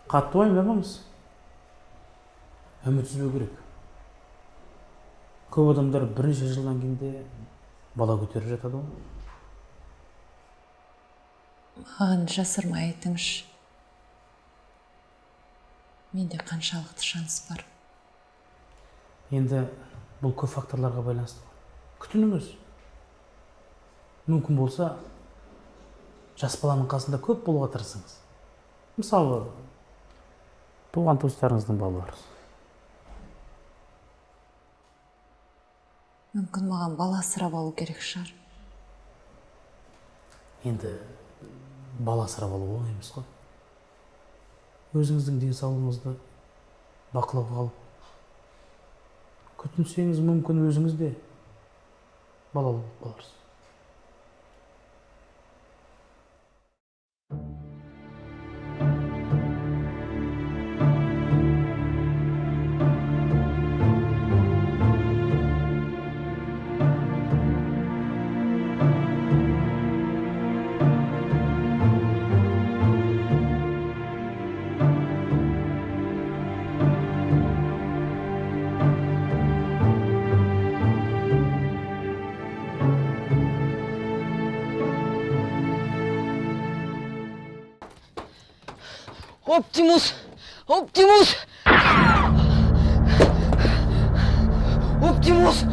Қатты уайымдамаңыз. Үміт үзбеу керек. Көп адамдар бірнеше жылдан кейін де бала көтеріп жатады ғой. Маған жасырмай айтыңызшы. Менде қаншалықты шанс бар? Енді бұл көп факторларға байланысты. Күтініңіз. Мүмкін болса, жас баланың қасында көп болуға тырысыңыз. Мысалы, туған туыстарыңыздың балалары. Мүмкін маған бала асырап алу керек шығар. Енді бала асырап алу оңай емес қой. Өзіңіздің денсаулығыңызды бақылауға алып, күтінсеңіз, мүмкін өзіңіз де балалы болып қаларсыз. Оптимус! Оптимус! Оптимус!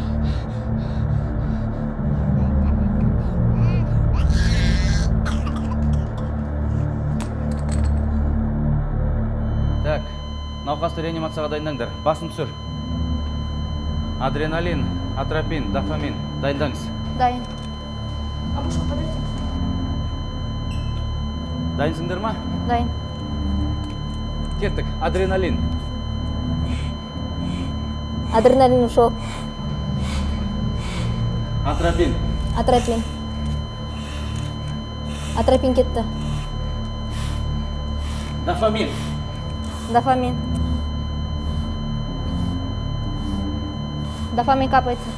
Так, науқасты реанимацияға дайындаңдар. Басын түсір. Адреналин, атропин, дофамин. Дайындаңыз. Дайын. Дайынсыңдар ма? Дайын. Кеттік. Адреналин. Адреналин ушел. Атропин. Атропин. Атропин кетті. Дофамин. Дофамин. Дофамин капается.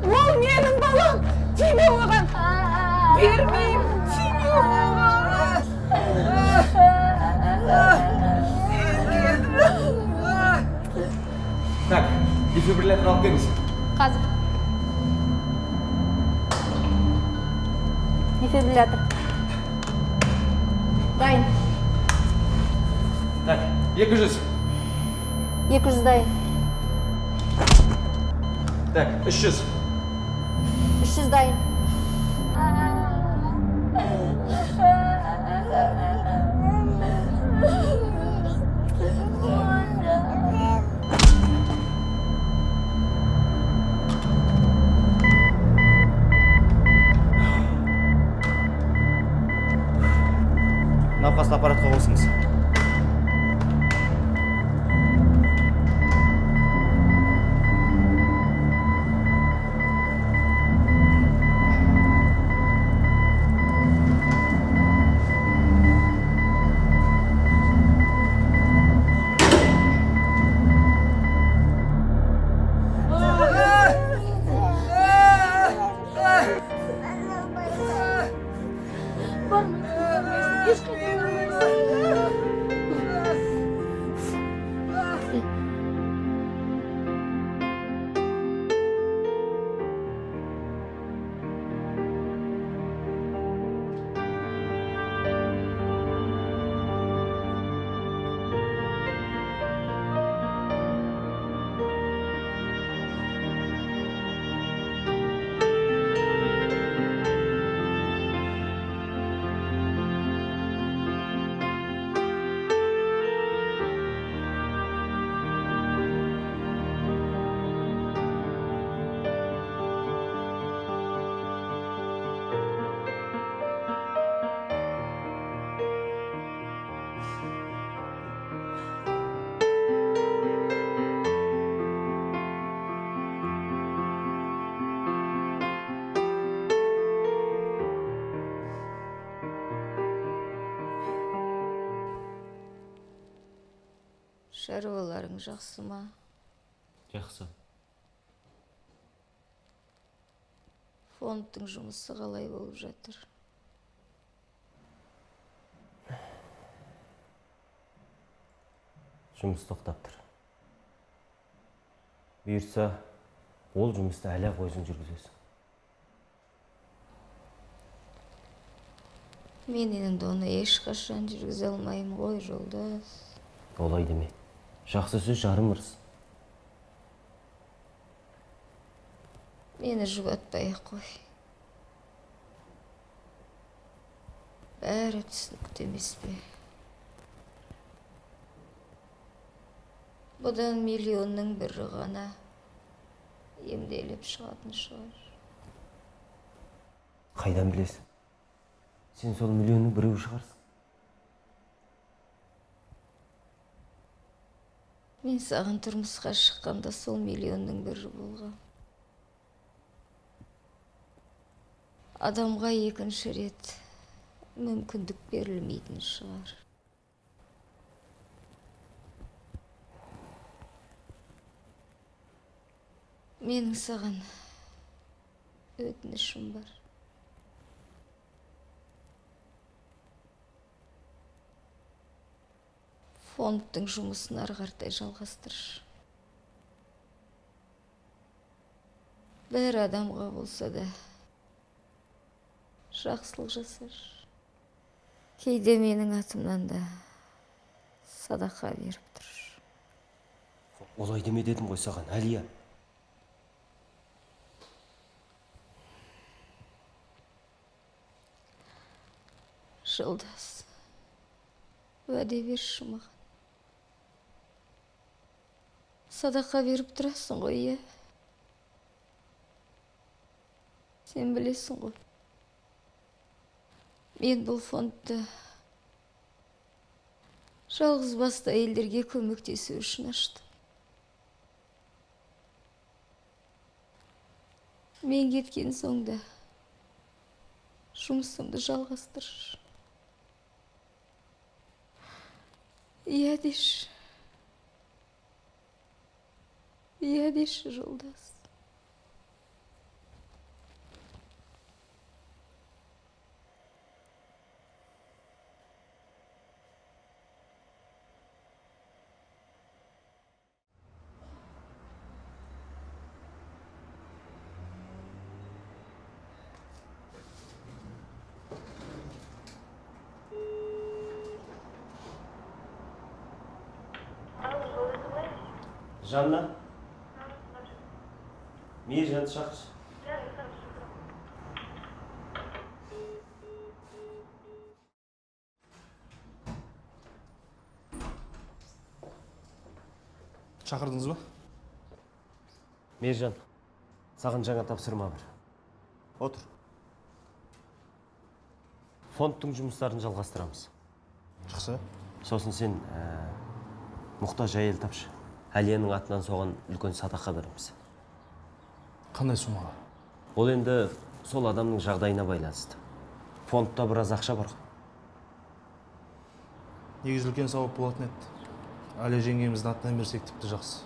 Ол менің балам! Тиме оған! Бермеймін! Тиме оған! Так, дефибриллятор алып келіңіз. Қазір. Дефибриллятор. Дайын. Так, 200. 200 дайын. Так, 300. 300 дайын. Науқасты аппаратқа қосыңыз. Шаруаларың жақсы ма? Жақсы. Фондтың жұмысы қалай болып жатыр? Жұмыс тоқтап тұр. Бұйырса, ол жұмысты әлі-ақ өзің жүргізесің. Мен енді оны ешқашан жүргізе алмаймын ғой, жолдас. Олай деме. Жақсы сөз жарым ырыс. Мені жұбатпай-ақ қой. Бәрі түсінікті емес пе? Бұдан миллионның бірі ғана емделіп шығатын шығар. Қайдан білесің? Сен сол миллионның біреуі шығарсың. Мен саған тұрмысқа шыққанда сол миллионның бірі болған. Адамға екінші рет мүмкіндік берілмейтін шығар. Менің саған өтінішім бар. Фондтың жұмысын ары қарай жалғастыршы. Бір адамға болса да жақсылық жасашы. Кейде менің атымнан да садақа беріп тұршы. Олай деме дедім ғой саған, Әлия. Жолдас, уәде берші маған. Садақа беріп тұрасың ғой, иә? Сен білесің ғой. Мен бұл фондты жалғыз басты әйелдерге көмектесу үшін аштым. Мен кеткен соң да жұмысымды жалғастыршы. Иә деші. Иә деші, жолдас. Жанна? Мейіржанды шақыршы. Шақырдыңыз ба? Мейіржан, саған жаңа тапсырма бар. Отыр. Фондтың жұмыстарын жалғастырамыз. Жақсы. Сосын сен мұқтаж әйел тапшы. Әлияның атынан соған үлкен садақа береміз. Қандай сумаға? Ол енді сол адамның жағдайына байланысты. Фондта біраз ақша бар. Негізі үлкен сауап болатын еді. Әлия жеңгеміздің атынан берсек тіпті жақсы.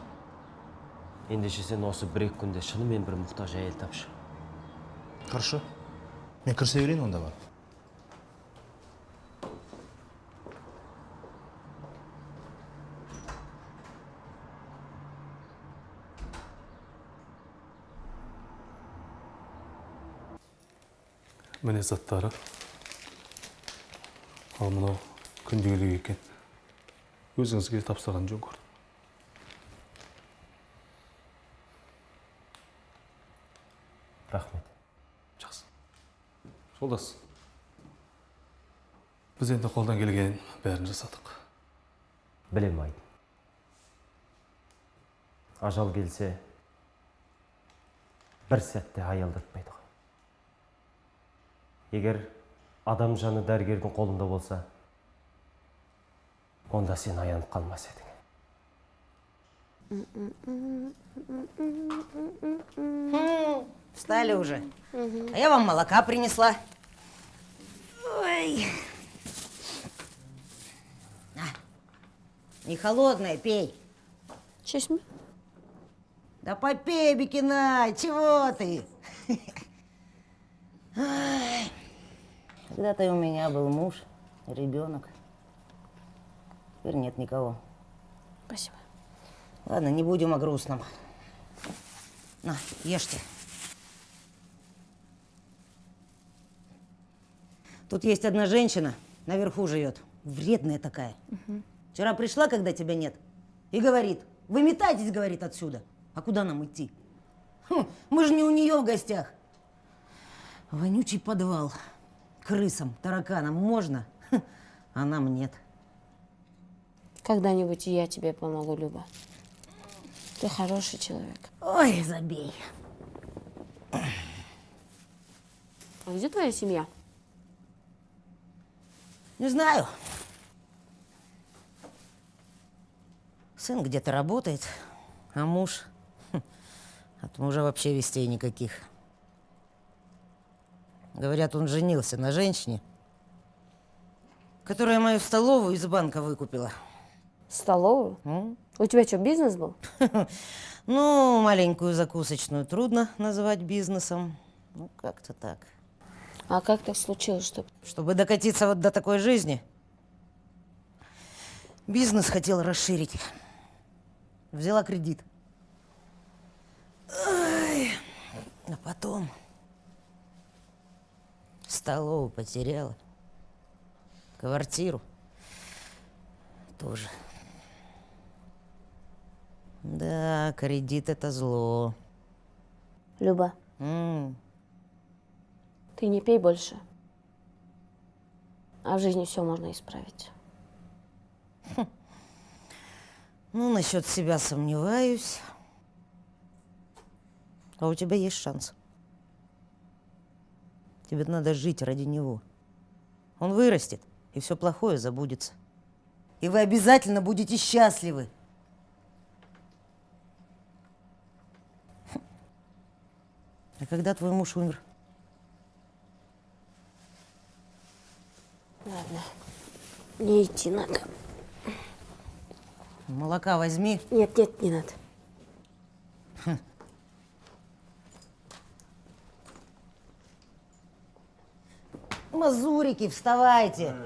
Ендеше сен осы бір-екі күнде шынымен бір мұқтаж әйел тапшы. Қаршы. Мен кірсе берейін онда бар. Міне заттары. Ал мынау күнделік екен. Өзіңізге тапсырған жөн көрдім. Рахмет. Жақсы. Жолдас. Біз енді қолдан келген бәрін жасадық. Білем Айдын. Ажал келсе, бір сәтте аялдатпайды ғой. Егер адам жаны дәрігердің қолында болса, онда сен аянып қалмас едің. Встали уже. А я вам молока принесла. Ой. Не холодное, пей. Честь мне? Да попей, Бекинай, чего ты? Ай. Когда-то у меня был муж, ребенок. Теперь нет никого. Спасибо. Ладно, не будем о грустном. На, ешьте. Тут есть одна женщина, наверху живет. Вредная такая. Вчера пришла, когда тебя нет, и говорит: выметайтесь, говорит, отсюда. А куда нам идти? Мы же не у нее в гостях. Вонючий подвал. Крысам, тараканам можно, а нам нет. Когда-нибудь и я тебе помогу, Люба. Ты хороший человек. Ой, забей. А где твоя семья? Не знаю. Сын где-то работает, а муж... От мужа вообще вестей никаких. Говорят, он женился на женщине, которая мою столовую из банка выкупила. Столовую? У тебя что, бизнес был? Ну, маленькую закусочную трудно называть бизнесом. Ну, как-то так. А как так случилось, Чтобы докатиться вот до такой жизни, бизнес хотел расширить. Взяла кредит. Ай, а потом столовую потеряла. Квартиру тоже. Да, кредит — это зло. Люба, ты не пей больше. А в жизни все можно исправить. Ну, насчет себя сомневаюсь. А у тебя есть шанс. Тебе надо жить ради него. Он вырастет, и все плохое забудется. И вы обязательно будете счастливы. А когда твой муж умер? Ладно, мне идти надо. Молока возьми. Нет, не надо. Мазурики, вставайте.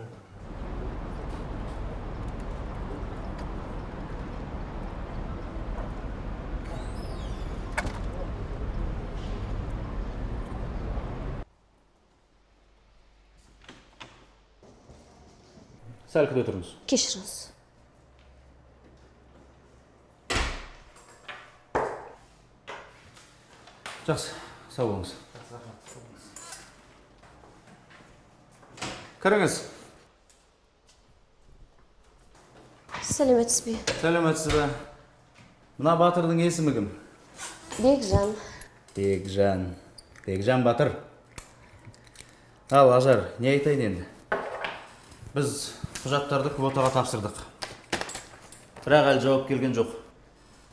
Сәл күте тұрыңыз. Кешіріңіз. Жақсы, сау болыңыз. Кіріңіз. Сәлеметсіз бе? Сәлеметсіз бе? Мына батырдың есімі кім? Бекжан. Бекжан батыр. Ал, Ажар, не айтайын енді? Біз құжаттарды квотаға тапсырдық. Бірақ әлі жауап келген жоқ.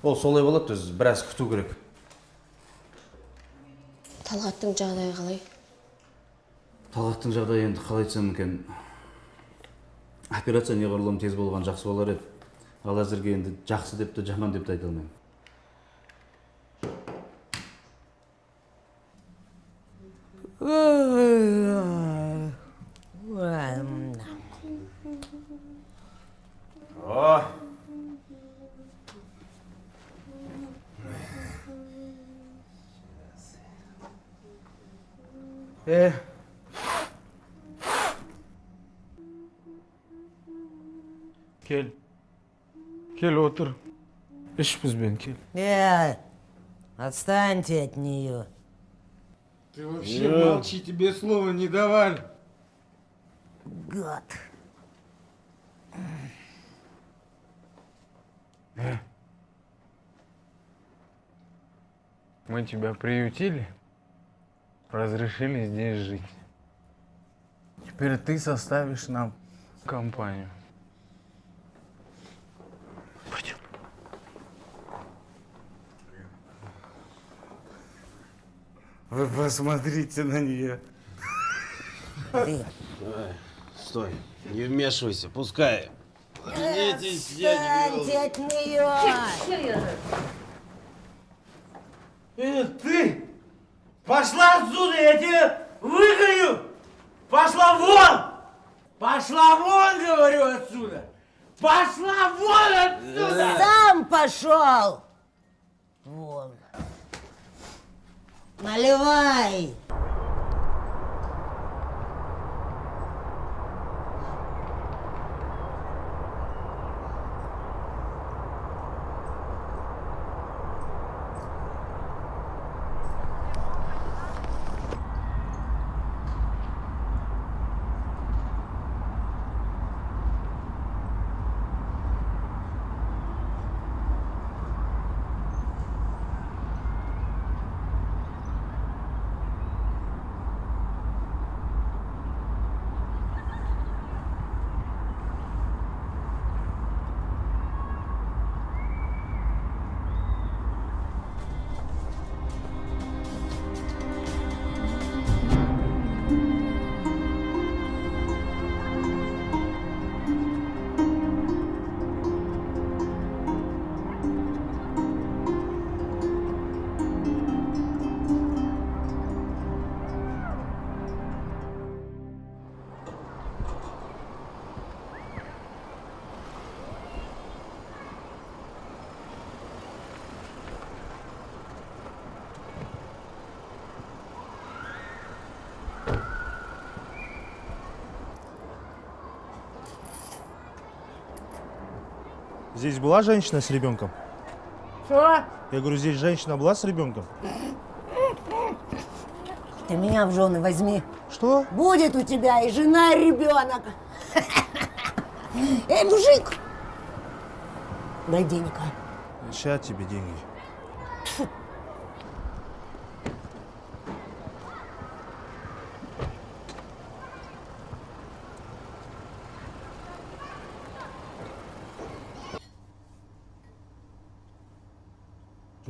Ол солай болады, біз біраз күту керек. Талғаттың жағдайы қалай? Талғаттың жағдайы енді қалай айтсам екен. Операция неғұрлым тез болған жақсы болар еді. Ал әзірге енді жақсы деп те жаман деп те айта алмаймын. Кел, отыр. Іш бізбен, кел. Отстаньте от нее. Ты вообще молчи, тебе слова не давали. Гад. Мы тебя приютили, разрешили здесь жить. Теперь ты составишь нам компанию. Пойдем. Вы посмотрите на нее. Ты. Стой, не вмешивайся, пускай. Отстаньте от нее! Ты! Пошла отсюда, я тебя выгоню! Пошла вон! Пошла вон, говорю, отсюда! Пошла вон отсюда! Сам пошел! Вон. Наливай! Здесь была женщина с ребенком? Что? Я говорю, здесь женщина была с ребенком? Ты меня в жены возьми. Что? Будет у тебя и жена, и ребенок. Эй, мужик! Дай денег, а. Сейчас тебе деньги.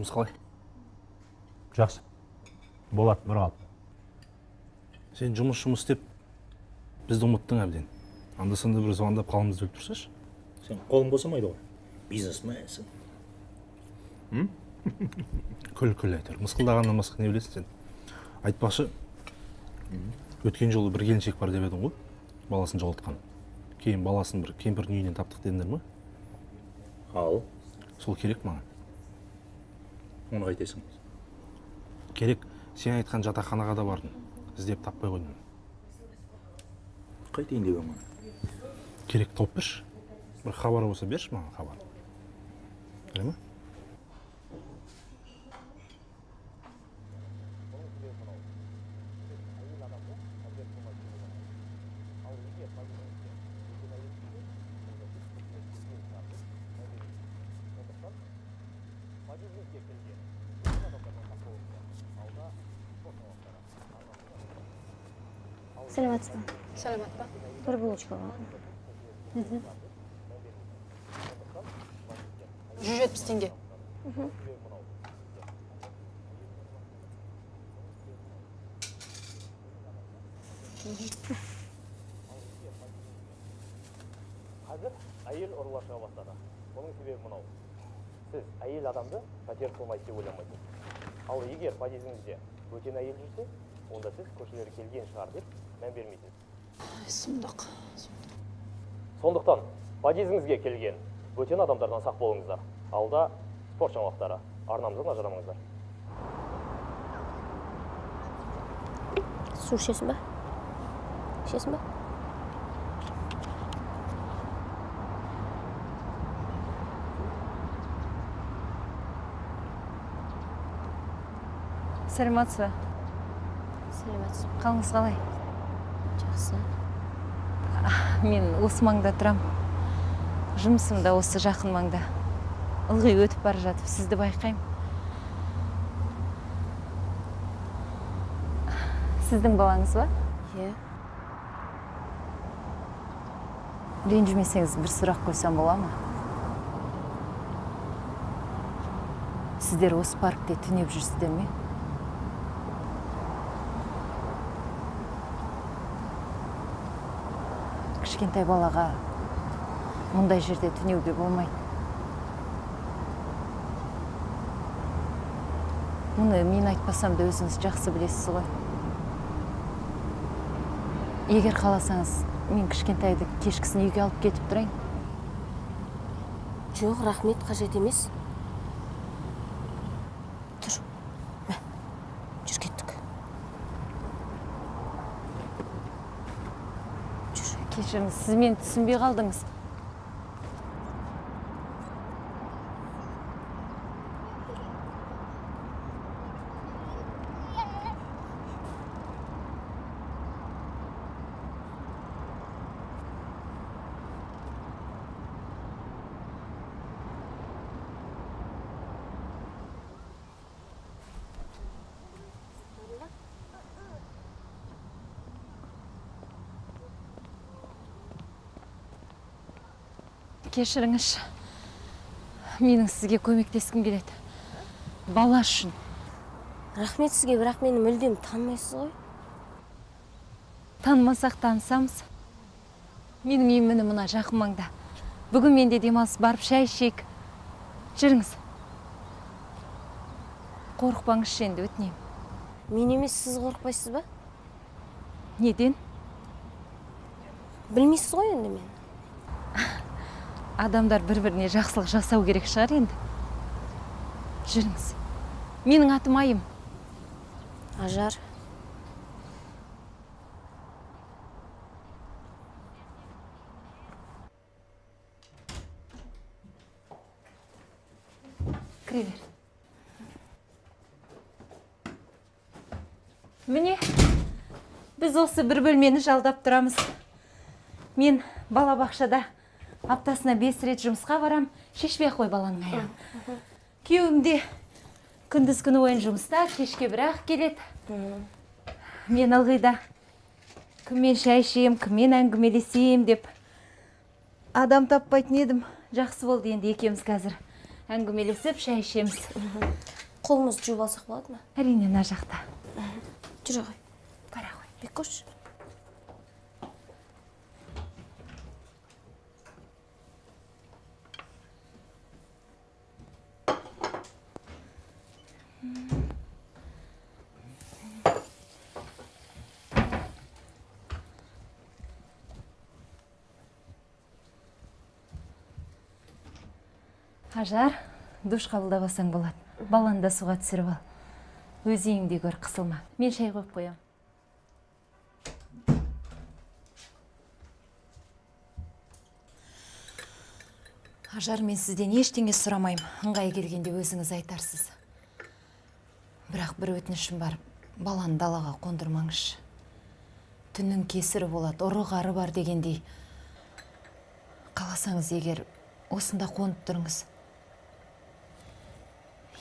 Жұмыс қалай? Жақсы. Болады, бір ал. Сен жұмыс істеп, бізді ұмыттың әбден. Анда-санда бір звондап қалымызды өліп тұрсашы. Сен қолың босамайды ғой. Бизнесменсің. Күл айтар. Мысқылдағаннан басқа не білесің сен? Айтпақшы, өткен жолы бір келіншек бар деп едің ғой, баласын жоғалтқан. Кейін баласын бір кемпірдің үйінен таптық дедіңдер ме? Ал. Сол керек маған. Оны қайтесің? Керек, сен айтқан жатақханаға да бардым. Іздеп таппай қойдым. Қайтейін деп маған? Керек, тауып берші. Бір хабар болса берші маған хабар. Біле ме? Сәлеметсіз бе? Сәлемет па? Бір булочка бар. 170 теңге. Қазір әйел ұрлаша бастады. Оның себебі мынау. Сіз әйел адамды пәтер қылмайды деп ойламайсыз. Ал егер подъездіңізде бөтен әйел жүрсе, онда сіз көршілері келген шығар деп мән бермейсіз. Сұмдық. Сондықтан подъездіңізге келген бөтен адамдардан сақ болыңыздар. Алда спорт жаңалықтары. Арнамыздан ажырамаңыздар. Су ішесің бе? Ішесің бе? Сәлеметсіз бе? Сәлеметсіз. Қалыңыз қалай? Жақсы. Мен осы маңда тұрам. Жұмысым да осы жақын маңда. Ылғи өтіп бара жатып, сізді байқаймын. Сіздің балаңыз ба? Е. Ренжімесеңіз бір сұрақ қойсам бола ма? Сіздер осы паркте түнеп жүрсіздер ме? Кішкентай балаға мұндай жерде түнеуге болмайды. Мұны мен айтпасам да өзіңіз жақсы білесіз ғой. Егер қаласаңыз, мен кішкентайды кешкісін үйге алып кетіп тұрайын. Жоқ, рахмет, қажет емес. Тұр. Мә, жүр кеттік. Кешіріңіз, сіз мені түсінбей қалдыңыз. Кешіріңіз, менің сізге көмектескім келеді. Бала үшін. Рахмет сізге, бірақ мені мүлдем танымайсыз ғой. Танымасақ танысамыз. Менің үйім міне мына жақын маңда. Бүгін менде демалыс барып шай ішейік. Жүріңіз. Қорықпаңызшы енді, өтінемін. Мен емес, сіз қорықпайсыз ба? Неден? Білмейсіз ғой енді мен. Адамдар бір-біріне жақсылық жасау керек шығар енді. Жүріңіз. Менің атым Айым. Ажар. Кіре бер. Міне, біз осы бір бөлмені жалдап тұрамыз. Мен балабақшада аптасына 5 рет жұмысқа барам, шешпей қой балаңның аяғын. Күйеуім де күндіз күні ойын жұмыста, кешке бірақ келеді. Мен ылғи да кіммен шай ішем, кіммен әңгімелесем деп адам таппайтын едім. Жақсы болды енді екеуміз қазір әңгімелесіп шай ішеміз. Қолымызды жуып алсақ болады ма? Әрине, мына жақта. Жүре ғой. Бара ғой. Бек қош. Ажар, душ қабылдап алсаң болады. Баланы да суға түсіріп ал. Өз үйіңде көр, қысылма. Мен шай қойып қоям. Ажар, мен сізден ештеңе сұрамаймын. Ыңғай келгенде өзіңіз айтарсыз. Бірақ бір өтінішім бар. Баланы далаға қондырмаңызшы. Түннің кесірі болады, ұры-қары бар дегендей. Қаласаңыз егер, осында қонып тұрыңыз.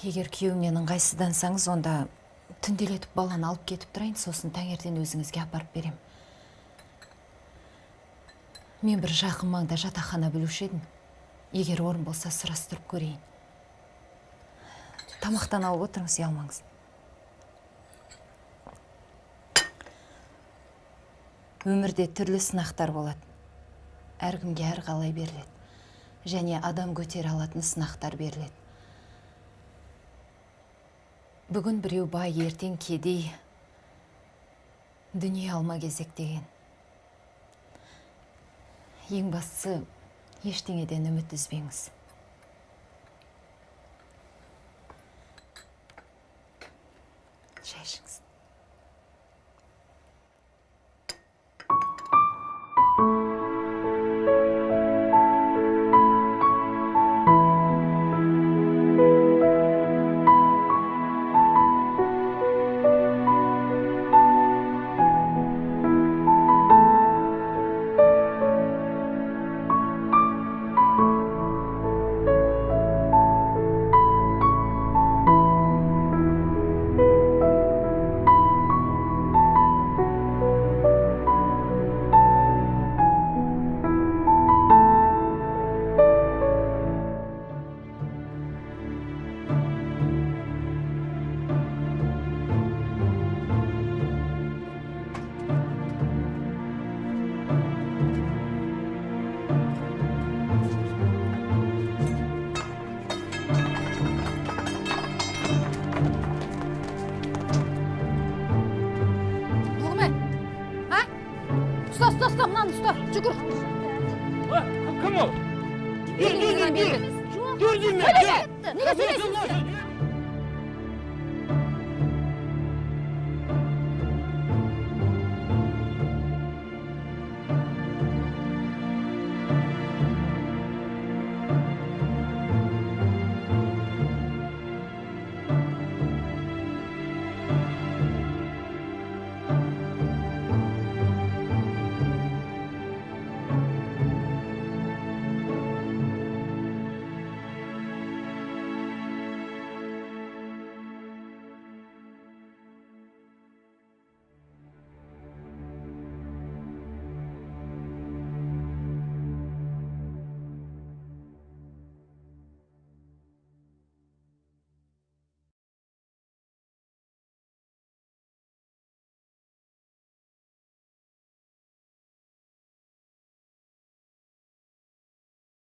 Егер күйеуімнен ыңғайсыздансаңыз, онда түнделетіп баланы алып кетіп тұрайын, сосын таңертең өзіңізге апарып берем. Мен бір жақын маңда жатақхана білуші едім. Егер орын болса, сұрастырып көрейін. Тамақтан алып отырыңыз, ұялмаңыз. Өмірде түрлі сынақтар болады. Әркімге әрқалай беріледі. Және адам көтере алатын сынақтар беріледі. Бүгін біреу бай, ертең кедей. Дүние алма кезек деген. Ең бастысы, ештеңеден үміт үзбеңіз. Шай ішіңіз. ұста, мынаны ұста, жүгір. Кім ол? Сөйлеме. Неге сөйлейсің?